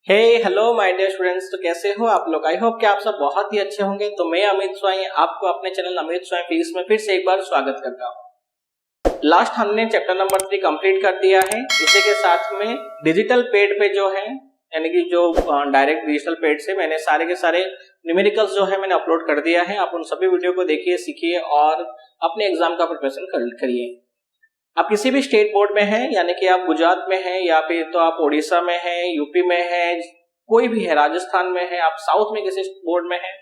Hey hello my dear students. तो कैसे हो आप लोग? आई होप कि आप सब बहुत ही अच्छे होंगे। तो मैं अमित स्वाई आपको अपने चैनल अमित स्वाई फिजिक्स में फिर से एक बार स्वागत करता हूँ। लास्ट हमने चैप्टर नंबर 3 कंप्लीट कर दिया है। इसी के साथ में डिजिटल पेड पे जो है यानी कि जो डायरेक्ट डिजिटल पेड से मैंने सारे के सारे न्यूमेरिकल्स जो है मैंने अपलोड कर दिया है। आप उन सभी वीडियो को देखिए, सीखिए और अपने एग्जाम का प्रिपरेशन करिए। आप किसी भी स्टेट बोर्ड में हैं, यानी कि आप गुजरात में हैं या फिर तो आप ओडिशा में हैं, यूपी में हैं, कोई भी है, राजस्थान में है, आप साउथ में किसी बोर्ड में हैं,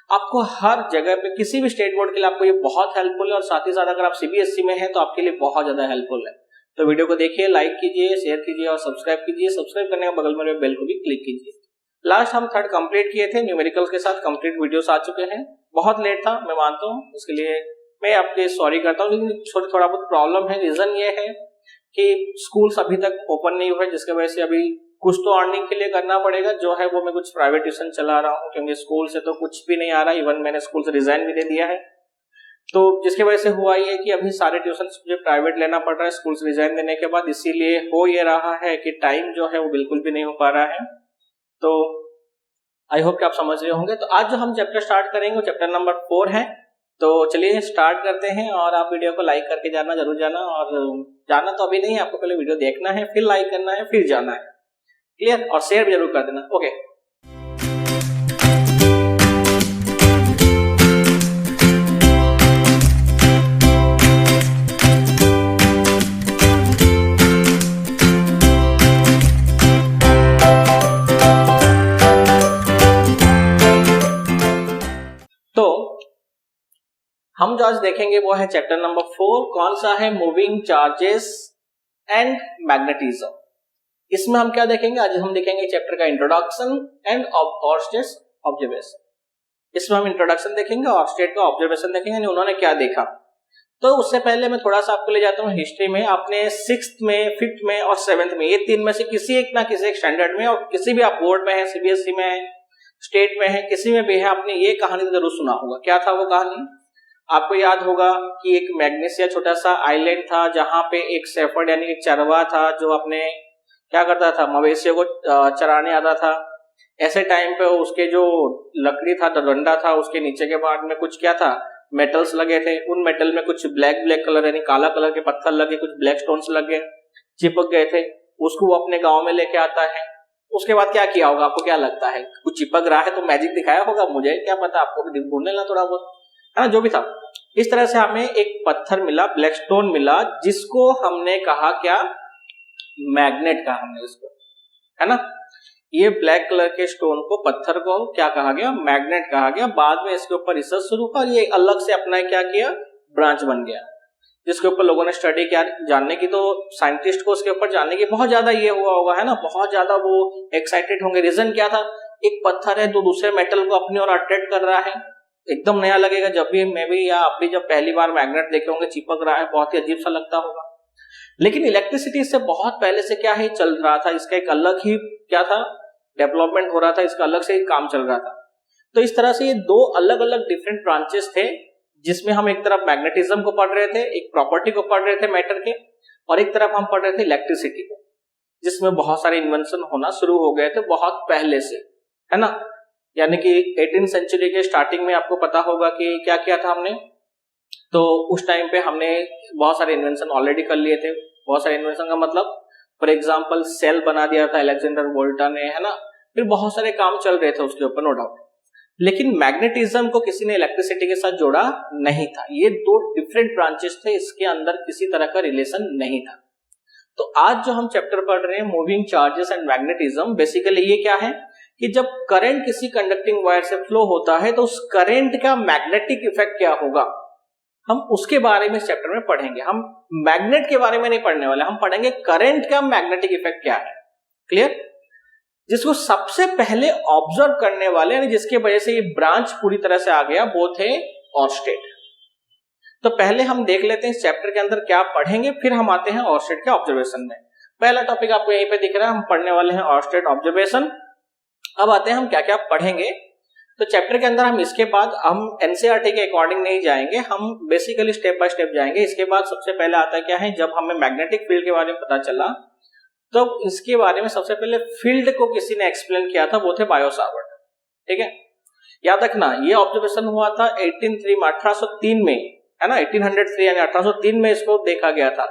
आपको हर जगह पे किसी भी स्टेट बोर्ड के लिए आपको ये बहुत हेल्पफुल है। और साथ ही साथ अगर आप सीबीएसई में हैं तो आपके लिए बहुत ज्यादा हेल्पफुल है। तो वीडियो को देखिए, लाइक कीजिए, शेयर कीजिए और सब्सक्राइब कीजिए। सब्सक्राइब करने के बगल में बेल को भी क्लिक कीजिए। लास्ट हम थर्ड कंप्लीट किए थे, न्यूमेरिकल्स के साथ कंप्लीट वीडियोस आ चुके हैं। बहुत लेट था, मैं मानता हूँ, उसके लिए मैं आपके सॉरी करता हूँ, लेकिन थोड़ा बहुत प्रॉब्लम है। रीजन ये है कि स्कूल्स अभी तक ओपन नहीं हुए, जिसके वजह से अभी कुछ तो अर्निंग के लिए करना पड़ेगा। जो है वो मैं कुछ प्राइवेट ट्यूशन चला रहा हूँ, क्योंकि स्कूल से तो कुछ भी नहीं आ रहा। इवन मैंने स्कूल से रिजाइन भी दे दिया है। तो जिसकी वजह से हुआ ये कि अभी सारे ट्यूशन मुझे प्राइवेट लेना पड़ रहा है स्कूल से रिजाइन देने के बाद। इसीलिए हो ये रहा है कि टाइम जो है वो बिल्कुल भी नहीं हो पा रहा है। तो आई होप कि आप समझ रहे होंगे। तो आज जो हम चैप्टर स्टार्ट करेंगे वो चैप्टर नंबर 4 है। तो चलिए स्टार्ट करते हैं। और आप वीडियो को लाइक करके जाना, जरूर जाना। और जाना तो अभी नहीं है, आपको पहले वीडियो देखना है, फिर लाइक करना है, फिर जाना है। क्लियर? और शेयर भी जरूर कर देना। ओके, तो हम जो आज देखेंगे वो है चैप्टर नंबर 4। कौन सा है? Moving charges and magnetism. इसमें हम क्या देखेंगे? आज हम देखेंगे चैप्टर का इंट्रोडक्शन एंड ऑर्स्टेड्स ऑब्जर्वेशन। इसमें हम इंट्रोडक्शन देखेंगे, ऑर्स्टेड का ऑब्जर्वेशन देखेंगे, उन्होंने क्या देखा। तो उससे पहले मैं थोड़ा सा आपको ले जाता हूँ हिस्ट्री में। आपने 6th में, 5th में और 7th में, ये 3 में से किसी एक ना किसी एक स्टैंडर्ड में, और किसी भी आप बोर्ड में है, सीबीएसई में है, स्टेट में है, किसी में भी है, आपने ये कहानी जरूर सुना होगा। क्या था वो कहानी? आपको याद होगा कि एक मैग्नेसिया छोटा सा आइलैंड था, जहां पे एक शेफर्ड यानी एक चरवा था, जो अपने क्या करता था, मवेशियों को चराने आता था। ऐसे टाइम पे उसके जो लकड़ी था, डंडा था, उसके नीचे के पार्ट में कुछ क्या था, मेटल्स लगे थे। उन मेटल में कुछ ब्लैक ब्लैक कलर यानी काला कलर के पत्थर लगे, कुछ ब्लैक स्टोन्स लगे, चिपक गए थे। उसको वो अपने गांव में लेके आता है। उसके बाद क्या किया होगा? आपको क्या लगता है? कुछ चिपक रहा है तो मैजिक दिखाया होगा, मुझे क्या पता, आपको भी ढूंढ लेना थोड़ा बहुत, है ना। जो भी था, इस तरह से हमें एक पत्थर मिला, ब्लैक स्टोन मिला, जिसको हमने कहा क्या? मैग्नेट कहा हमने इसको, है ना। ये ब्लैक कलर के स्टोन को, पत्थर को क्या कहा गया? मैग्नेट कहा गया। बाद में इसके ऊपर रिसर्च शुरू हुआ और ये अलग से अपना क्या किया? ब्रांच बन गया, जिसके ऊपर लोगों ने स्टडी किया जानने की। तो साइंटिस्ट को उसके ऊपर जानने की बहुत ज्यादा ये हुआ होगा, है ना, बहुत ज्यादा वो एक्साइटेड होंगे। रीजन क्या था? एक पत्थर है, तो दूसरे मेटल को अपनी ओर अट्रैक्ट कर रहा है। एकदम नया लगेगा। जब भी मैं भी या आप भी जब पहली बार मैग्नेट देखे होंगे, चिपक रहा है, बहुत ही अजीब सा लगता होगा। लेकिन इलेक्ट्रिसिटी से बहुत पहले से क्या है, चल रहा था। इसका एक अलग ही क्या था, डेवलपमेंट हो रहा था, इसका अलग से ही काम चल रहा था। तो इस तरह से ये दो अलग अलग डिफरेंट ब्रांचेस थे, जिसमें हम एक तरफ मैग्नेटिज्म को पढ़ रहे थे, एक प्रॉपर्टी को पढ़ रहे थे मैटर के, और एक तरफ हम पढ़ रहे थे इलेक्ट्रिसिटी को, जिसमें बहुत सारे इन्वेंशन होना शुरू हो गए थे बहुत पहले से, है ना। यानी कि 18th सेंचुरी के स्टार्टिंग में आपको पता होगा कि क्या किया था हमने। तो उस टाइम पे हमने बहुत सारे इन्वेंशन ऑलरेडी कर लिए थे। बहुत सारे इन्वेंशन का मतलब, फॉर एग्जांपल सेल बना दिया था अलेक्जेंडर वोल्टा ने, है ना। फिर बहुत सारे काम चल रहे थे उसके ऊपर, नो डाउट। लेकिन मैग्नेटिज्म को किसी ने इलेक्ट्रिसिटी के साथ जोड़ा नहीं था। ये दो डिफरेंट ब्रांचेस थे, इसके अंदर किसी तरह का रिलेशन नहीं था। तो आज जो हम चैप्टर पढ़ रहे हैं, moving charges and magnetism, basically ये क्या है कि जब करंट किसी कंडक्टिंग वायर से फ्लो होता है तो उस करंट का मैग्नेटिक इफेक्ट क्या होगा, हम उसके बारे में इस चैप्टर में पढ़ेंगे। हम मैग्नेट के बारे में नहीं पढ़ने वाले, हम पढ़ेंगे करंट का मैग्नेटिक इफेक्ट क्या है। क्लियर? जिसको सबसे पहले ऑब्जर्व करने वाले, यानी जिसके वजह से ये ब्रांच पूरी तरह से आ गया, वो थे ऑर्स्टेड। तो पहले हम देख लेते हैं इस चैप्टर के अंदर क्या पढ़ेंगे, फिर हम आते हैं ऑर्स्टेड के ऑब्जर्वेशन में। पहला टॉपिक आपको यहीं पे दिख रहा है, हम पढ़ने वाले हैं ऑर्स्टेड ऑब्जर्वेशन। अब आते हैं हम क्या क्या पढ़ेंगे। तो चैप्टर के अंदर हम इसके बाद हम एनसीईआरटी के अकॉर्डिंग नहीं जाएंगे, हम बेसिकली स्टेप बाय स्टेप जाएंगे। इसके बाद सबसे पहले आता है क्या है, जब हमें मैग्नेटिक फील्ड के बारे में पता चला तो इसके बारे में सबसे पहले फील्ड को किसी ने एक्सप्लेन किया था, वो थे बायो-सावर्ट। ठीक है, याद रखना ये ऑब्जर्वेशन हुआ था 1803 में, है ना, 1803 यानी 1803 में इसको देखा गया था।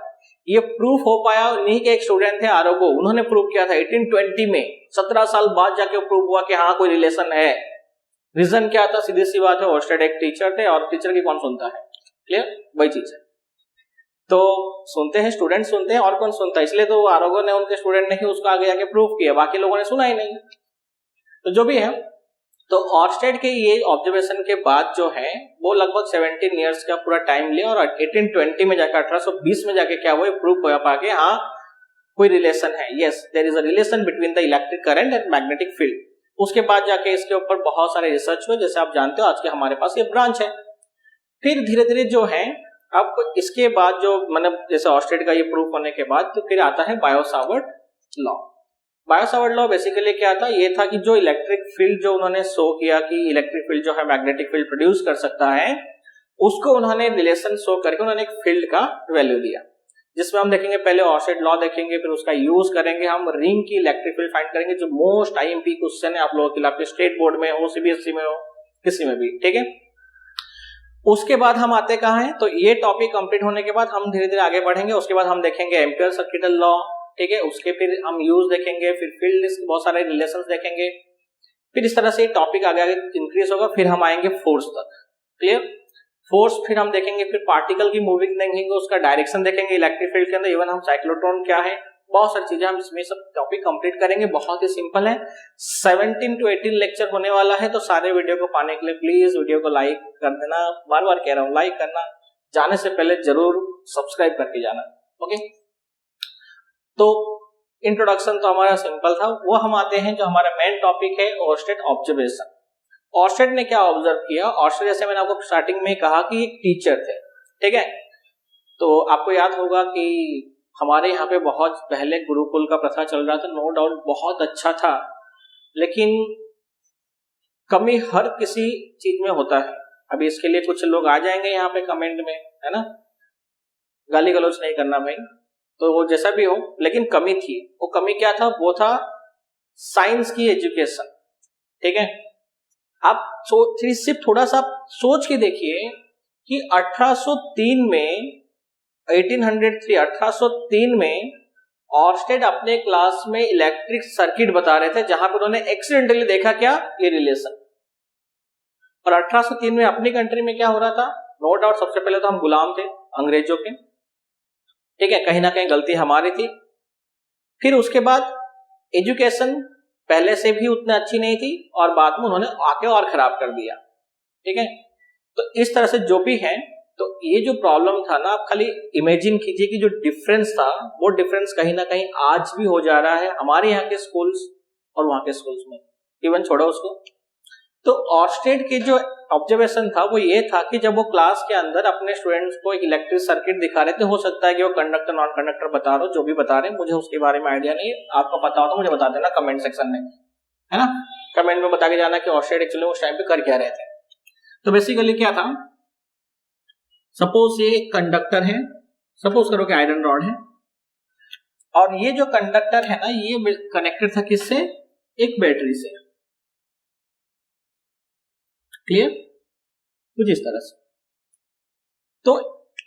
ये प्रूफ हो पाया नहीं कि एक स्टूडेंट थे आरोगो, उन्होंने प्रूव किया था 1820 में, 17 साल बाद जाके प्रूव हुआ कि हाँ कोई रिलेशन है। रीजन क्या था, सीधी सी बात है, ओर्स्टेड एक टीचर थे और टीचर की कौन सुनता है, क्लियर, वही चीज है। तो सुनते हैं स्टूडेंट सुनते हैं, और कौन सुनता है, इसलिए तो आरोगो ने उनके स्टूडेंट ने ही उसको आगे जाके प्रूव किया, बाकी लोगों ने सुना ही नहीं। तो जो भी है, तो ओर्स्टेड के ये ऑब्जर्वेशन के बाद जो है वो लगभग 17 इयर्स का पूरा टाइम लिया और 1820 में जाकर 1820 में जाके क्या हुआ, प्रूव हो पाके हाँ कोई रिलेशन है, yes there is a relation between the electric current and magnetic field. उसके बाद जाके इसके ऊपर बहुत सारे रिसर्च हुए, जैसे आप जानते हो आज के हमारे पास ये ब्रांच है। फिर धीरे धीरे जो है अब इसके बाद जो मतलब जैसे ओर्स्टेड का ये प्रूफ होने के बाद तो फिर आता है Biot-Savart law. Biot-Savart law basically क्या था, ये था कि जो इलेक्ट्रिक फील्ड जो उन्होंने शो किया कि इलेक्ट्रिक फील्ड जो है मैग्नेटिक फील्ड प्रोड्यूस कर सकता है, उसको उन्होंने रिलेशन शो करके उन्होंने एक फील्ड का वैल्यू दिया, जिसमें हम देखेंगे पहले ओर्स्टेड लॉ देखेंगे, फिर उसका यूज करेंगे, हम रिंग की इलेक्ट्रिक फील्ड फाइंड करेंगे, जो मोस्ट आईएमपी क्वेश्चन है आप लोगों के लिए, आपके स्टेट बोर्ड में हो, सीबीएसई में हो, किसी में भी, ठीक है। उसके बाद हम आते कहाँ हैं, तो ये टॉपिक कंप्लीट होने के बाद हम धीरे धीरे आगे बढ़ेंगे। उसके बाद हम देखेंगे एम्पियर सर्किटल लॉ, ठीक है, उसके फिर हम यूज देखेंगे, फिर फील्ड बहुत सारे रिलेशंस देखेंगे, फिर इस तरह से टॉपिक आगे आगे इंक्रीज होगा। फिर हम आएंगे फोर्स तक, क्लियर, फोर्स फिर हम देखेंगे, फिर पार्टिकल की मूविंग देखेंगे, उसका डायरेक्शन देखेंगे इलेक्ट्रिक फील्ड के अंदर, इवन हम साइक्लोट्रॉन क्या है, बहुत सारी चीजें हम इसमें सब टॉपिक कंप्लीट करेंगे। बहुत ही सिंपल है, 17 to 18 लेक्चर होने वाला है, तो सारे वीडियो को पाने के लिए प्लीज वीडियो को लाइक कर देना, बार बार कह रहा हूँ लाइक करना, जाने से पहले जरूर सब्सक्राइब करके जाना, ओके। तो इंट्रोडक्शन तो हमारा सिंपल था, वो हम आते हैं जो हमारा मेन टॉपिक है, ओर्स्टेड ऑब्जर्वेशन। ओर्स्टेड ने क्या ऑब्जर्व किया, ओर्स्टेड जैसे मैंने आपको स्टार्टिंग में कहा कि एक टीचर थे, ठीक है, तो आपको याद होगा कि हमारे यहाँ पे बहुत पहले गुरुकुल का प्रथा चल रहा था, नो डाउट बहुत अच्छा था, लेकिन कमी हर किसी चीज में होता है। अभी इसके लिए कुछ लोग आ जाएंगे यहाँ पे कमेंट में, है ना, गाली गलौज नहीं करना भाई, तो वो जैसा भी हो, लेकिन कमी थी। वो कमी क्या था, वो था साइंस की एजुकेशन, ठीक है। आप सिर्फ थोड़ा सा सोच के देखिए कि 1803 में 1803 में ओर्स्टेड अपने क्लास में इलेक्ट्रिक सर्किट बता रहे थे, जहां पर उन्होंने एक्सीडेंटली देखा क्या, ये रिलेशन। और 1803 में अपनी कंट्री में क्या हो रहा था, नो डाउट सबसे पहले तो हम गुलाम थे अंग्रेजों के, ठीक है, कहीं ना कहीं गलती हमारी थी। फिर उसके बाद एजुकेशन पहले से भी उतनी अच्छी नहीं थी और बाद में उन्होंने आके और खराब कर दिया, ठीक है। तो इस तरह से जो भी है, तो ये जो प्रॉब्लम था ना, आप खाली इमेजिन कीजिए कि जो डिफरेंस था वो डिफरेंस कहीं ना कहीं आज भी हो जा रहा है हमारे यहाँ के स्कूल्स और वहां के स्कूल्स में, इवन छोड़ो उसको। तो ओर्स्टेड के जो ऑब्जर्वेशन था वो ये था कि जब वो क्लास के अंदर अपने स्टूडेंट्स को एक इलेक्ट्रिक सर्किट दिखा रहे थे, हो सकता है कि वो कंडक्टर नॉन कंडक्टर बता रहे हो, जो भी बता रहे हैं, मुझे उसके बारे में आइडिया नहीं है, आपको पता हो तो मुझे बता देना कमेंट सेक्शन में, है ना, कमेंट में बता के जाना कि ओर्स्टेड एक्चुअली उस टाइम पे कर क्या रहे थे। तो बेसिकली क्या था, सपोज ये कंडक्टर है, सपोज करो कि आयरन रॉड है, और ये जो कंडक्टर है ना, ये कनेक्टेड था किससे, एक बैटरी से, क्लियर, कुछ इस तरह से। तो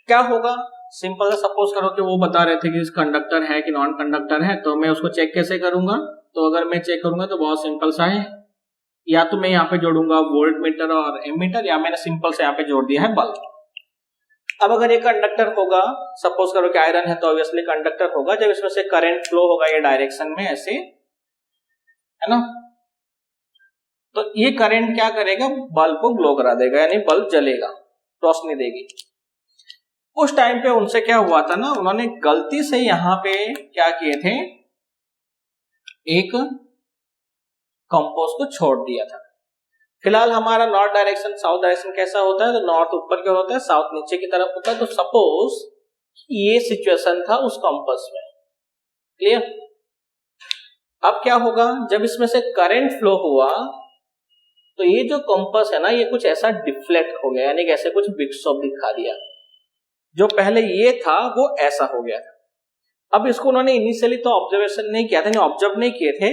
क्या होगा, सिंपल, सपोज करो कि वो बता रहे थे कि इस कंडक्टर है कि नॉन कंडक्टर है, तो मैं उसको चेक कैसे करूंगा, तो अगर मैं चेक करूंगा तो बहुत सिंपल सा है, या तो मैं यहाँ पे जोड़ूंगा वोल्ट मीटर और एमीटर, या मैंने सिंपल से यहाँ पे जोड़ दिया है बल्ब। अब अगर ये कंडक्टर होगा, सपोज करो कि आयरन है, तो ऑब्वियसली कंडक्टर होगा, जब इसमें से करंट फ्लो होगा ये डायरेक्शन में ऐसे, है ना, तो ये करंट क्या करेगा, बल्ब को ग्लो करा देगा, यानी बल्ब जलेगा, रोशनी देगी। उस टाइम पे उनसे क्या हुआ था ना, उन्होंने गलती से यहां पे क्या किए थे, एक कंपास को छोड़ दिया था। फिलहाल हमारा नॉर्थ डायरेक्शन साउथ डायरेक्शन कैसा होता है, तो नॉर्थ ऊपर की ओर होता है, साउथ नीचे की तरफ होता है। तो सपोज ये सिचुएशन था उस कंपास में, क्लियर। अब क्या होगा, जब इसमें से करंट फ्लो हुआ तो ये जो कंपास है ना, ये कुछ ऐसा डिफ्लेक्ट हो गया, यानी ऐसे कुछ बिग शॉप दिखा दिया, जो पहले ये था वो ऐसा हो गया था। अब इसको उन्होंने इनिशियली तो ऑब्जर्वेशन नहीं किया था, ऑब्जर्व नहीं किए थे,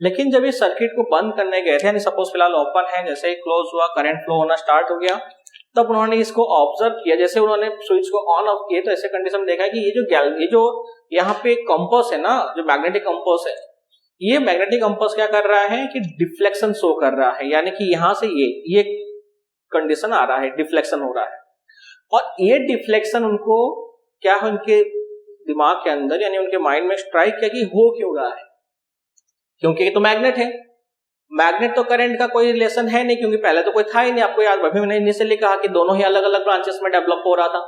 लेकिन जब इस सर्किट को बंद करने गए थे, यानी सपोज फिलहाल ओपन है, जैसे ही क्लोज हुआ करंट फ्लो होना स्टार्ट हो गया, तब उन्होंने इसको ऑब्जर्व किया। जैसे उन्होंने स्विच को ऑन ऑफ किए तो ऐसे कंडीशन में देखा कि ये जो यहाँ पे कंपास है ना, जो मैग्नेटिक कंपास है, ये मैग्नेटिक कंपास क्या कर रहा है कि डिफ्लेक्शन शो कर रहा है, यानी कि यहां से ये कंडीशन आ रहा है, डिफ्लेक्शन हो रहा है। और ये डिफ्लेक्शन उनको क्या है, उनके दिमाग के अंदर यानी उनके माइंड में स्ट्राइक किया कि हो क्यों रहा है, क्योंकि ये तो मैग्नेट है, मैग्नेट तो करंट का कोई रिलेशन है नहीं, क्योंकि पहले तो कोई था ही नहीं। आपको याद, अभी मैंने इनिशियली कहा कि दोनों ही अलग अलग ब्रांचेस में डेवलप हो रहा था।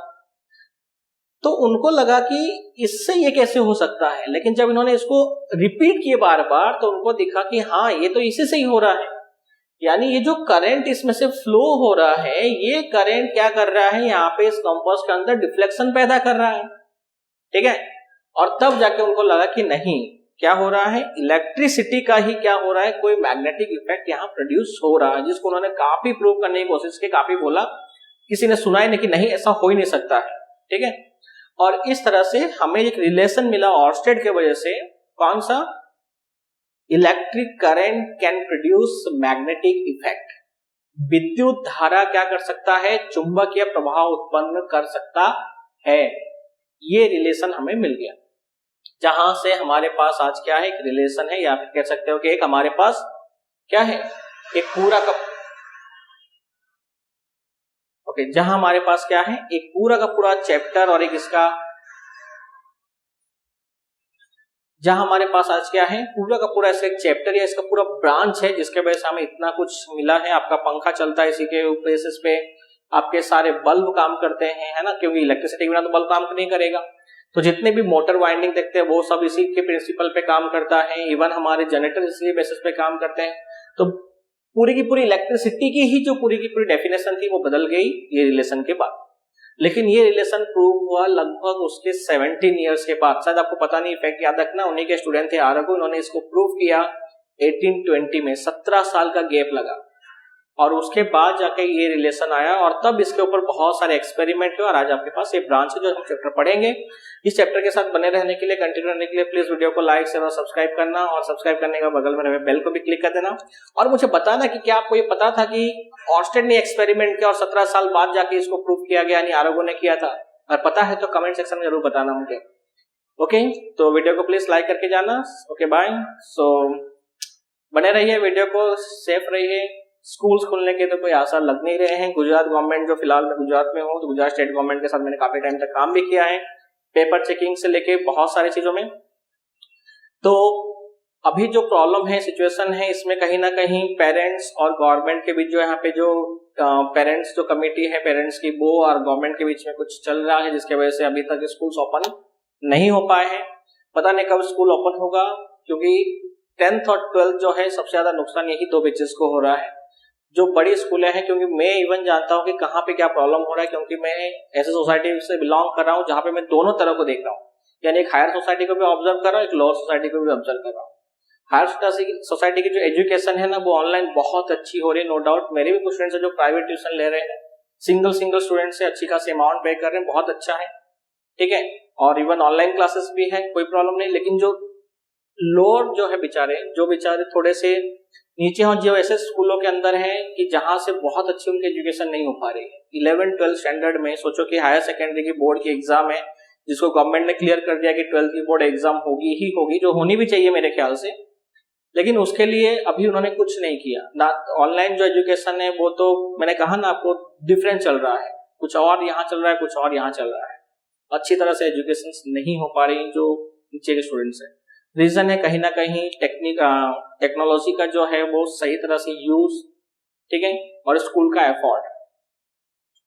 तो उनको लगा कि इससे ये कैसे हो सकता है, लेकिन जब इन्होंने इसको रिपीट किए बार बार तो उनको दिखा कि हाँ, ये तो इसी से ही हो रहा है, यानी ये जो करंट इसमें से फ्लो हो रहा है, ये करंट क्या कर रहा है, यहाँ पे इस कंपास के अंदर डिफ्लेक्शन पैदा कर रहा है, ठीक है। और तब जाके उनको लगा कि नहीं, क्या हो रहा है, इलेक्ट्रिसिटी का ही क्या हो रहा है, कोई मैग्नेटिक इफेक्ट यहाँ प्रोड्यूस हो रहा है, जिसको उन्होंने काफी प्रूव करने की कोशिश की, काफी बोला, किसी ने सुना ही नहीं कि नहीं ऐसा हो ही नहीं सकता है, ठीक है। और इस तरह से हमें एक रिलेशन मिला ऑर्स्टेड के वजह से, कौन सा, electric current can produce magnetic effect, विद्युत धारा क्या कर सकता है, चुंबकीय प्रभाव उत्पन्न कर सकता है। ये रिलेशन हमें मिल गया, जहां से हमारे पास आज क्या है, एक रिलेशन है, या फिर कह सकते हो कि एक हमारे पास क्या है, एक पूरा का जहां हमारे पास क्या है, एक पूरा का पूरा चैप्टर और एक इसका, जहां हमारे पास आज क्या है, पूरा का पूरा ऐसे एक चैप्टर या इसका पूरा ब्रांच है, जिसके वजह से हमें इतना कुछ मिला है। आपका पंखा चलता है इसी के बेसिस पे, आपके सारे बल्ब काम करते हैं, है ना, क्योंकि इलेक्ट्रिसिटी के बिना तो बल्ब काम नहीं करेगा। तो जितने भी मोटर वाइंडिंग देखते हैं वो सब इसी के प्रिंसिपल पे काम करता है, इवन हमारे जनरेटर इसी बेसिस पे काम करते हैं। तो पूरी की पूरी इलेक्ट्रिसिटी की ही जो पूरी की पूरी डेफिनेशन थी वो बदल गई ये रिलेशन के बाद। लेकिन ये रिलेशन प्रूव हुआ लगभग उसके 17 ईयर्स के बाद, शायद आपको पता नहीं, इफेक्ट याद रखना, उन्हीं के स्टूडेंट थे आरगो, उन्होंने इसको प्रूव किया 1820 में, 17 साल का गैप लगा, और उसके बाद जाके ये रिलेशन आया, और तब इसके ऊपर बहुत सारे एक्सपेरिमेंट हुए, और आज आपके पास ये ब्रांच है जो हम चैप्टर पढ़ेंगे। इस चैप्टर के साथ बने रहने के लिए, कंटिन्यू रहने के लिए प्लीज वीडियो को लाइक शेयर और सब्सक्राइब करना, और सब्सक्राइब करने के बगल में रहे बेल को भी क्लिक कर देना। और मुझे बताना कि क्या आपको ये पता था कि ऑर्स्टेड ने एक्सपेरिमेंट किया और 17 साल बाद जाके इसको प्रूव किया गया, यानी आरगो ने किया था। और पता है तो कमेंट सेक्शन में जरूर बताना मुझे। ओके, तो वीडियो को प्लीज लाइक करके जाना। Okay bye. सो बने रहिए, वीडियो को सेफ रहिए। स्कूल्स खुलने के तो कोई आसार लग नहीं रहे हैं। गुजरात गवर्नमेंट, जो फिलहाल मैं गुजरात में हूँ, तो गुजरात स्टेट गवर्नमेंट के साथ मैंने काफी टाइम तक काम भी किया है, पेपर चेकिंग से लेके बहुत सारी चीजों में। तो अभी जो प्रॉब्लम है, सिचुएशन है, इसमें कहीं ना कहीं पेरेंट्स और गवर्नमेंट के बीच जो यहाँ पे जो पेरेंट्स जो कमेटी है पेरेंट्स की, वो और गवर्नमेंट के बीच में कुछ चल रहा है, जिसके वजह से अभी तक स्कूल्स ओपन नहीं हो पाए हैं। पता नहीं कब स्कूल ओपन होगा, क्योंकि 10th और 12th जो है सबसे ज्यादा नुकसान यही दो बैचेस को हो रहा है, जो बड़ी स्कूलें हैं। क्योंकि मैं इवन जानता हूँ कि कहाँ पे क्या प्रॉब्लम हो रहा है, क्योंकि मैं ऐसे सोसाइटी से बिलोंग कर रहा हूँ जहाँ पे मैं दोनों तरह को देख रहा हूँ, यानी एक हायर सोसाइटी को भी ऑब्जर्व कर रहा हूँ, एक लोअर सोसाइटी को भी ऑब्जर्व कर रहा हूँ। हायर सोसाइटी की जो एजुकेशन है ना, वो ऑनलाइन बहुत अच्छी हो रही है, नो डाउट। मेरे भी कुछ फ्रेंड्स हैं जो प्राइवेट ट्यूशन ले रहे हैं, सिंगल स्टूडेंट से अच्छी खासी अमाउंट पे कर रहे हैं, बहुत अच्छा है, ठीक है। और इवन ऑनलाइन क्लासेस भी है, कोई प्रॉब्लम नहीं। लेकिन जो लोअर जो है बेचारे थोड़े से नीचे हो, जो ऐसे स्कूलों के अंदर हैं कि जहां से बहुत अच्छी उनकी एजुकेशन नहीं हो पा रही है। 11-12 स्टैंडर्ड में सोचो कि हायर सेकेंडरी की बोर्ड की एग्जाम है, जिसको गवर्नमेंट ने क्लियर कर दिया कि 12th की बोर्ड एग्जाम होगी ही होगी, जो होनी भी चाहिए मेरे ख्याल से, लेकिन उसके लिए अभी उन्होंने कुछ नहीं किया ना। ऑनलाइन जो एजुकेशन है वो तो मैंने कहा ना आपको, डिफरेंट चल रहा है, कुछ और यहाँ चल रहा है, कुछ और यहाँ चल रहा है। अच्छी तरह से एजुकेशन नहीं हो पा रही जो नीचे के स्टूडेंट्स हैं। रीजन है कहीं ना कहीं टेक्नोलॉजी का जो है वो सही तरह से यूज, ठीक है, और स्कूल का एफर्ट।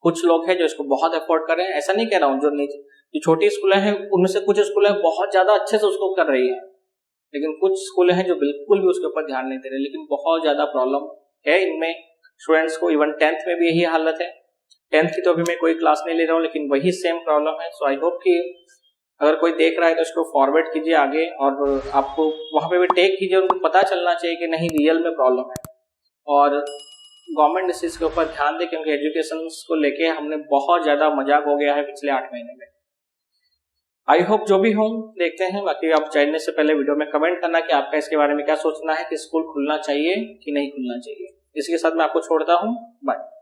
कुछ लोग हैं जो इसको बहुत एफर्ट कर रहे हैं, ऐसा नहीं कह रहा हूँ, जो छोटी स्कूलें हैं उनमें से कुछ स्कूलें बहुत ज्यादा अच्छे से उसको कर रही है, लेकिन कुछ स्कूलें हैं जो बिल्कुल भी उसके ऊपर ध्यान नहीं दे रहे। लेकिन बहुत ज्यादा प्रॉब्लम है इनमें स्टूडेंट्स को। इवन 10th में भी यही हालत है। 10th की तो अभी मैं कोई क्लास नहीं ले रहा हूँ, लेकिन वही सेम प्रॉब्लम है। सो आई होप कि अगर कोई देख रहा है तो इसको फॉरवर्ड कीजिए आगे, और आपको वहां पे भी टेक कीजिए, उनको पता चलना चाहिए कि नहीं रियल में प्रॉब्लम है, और गवर्नमेंट इस चीज के ऊपर ध्यान दे, क्योंकि एजुकेशन को लेके हमने बहुत ज्यादा मजाक हो गया है पिछले 8 महीने में। आई होप जो भी हो देखते हैं। बाकी आप जानने से पहले वीडियो में कमेंट करना कि आपका इसके बारे में क्या सोचना है कि स्कूल खुलना चाहिए कि नहीं खुलना चाहिए। इसी के साथ मैं आपको छोड़ता हूँ, बाय।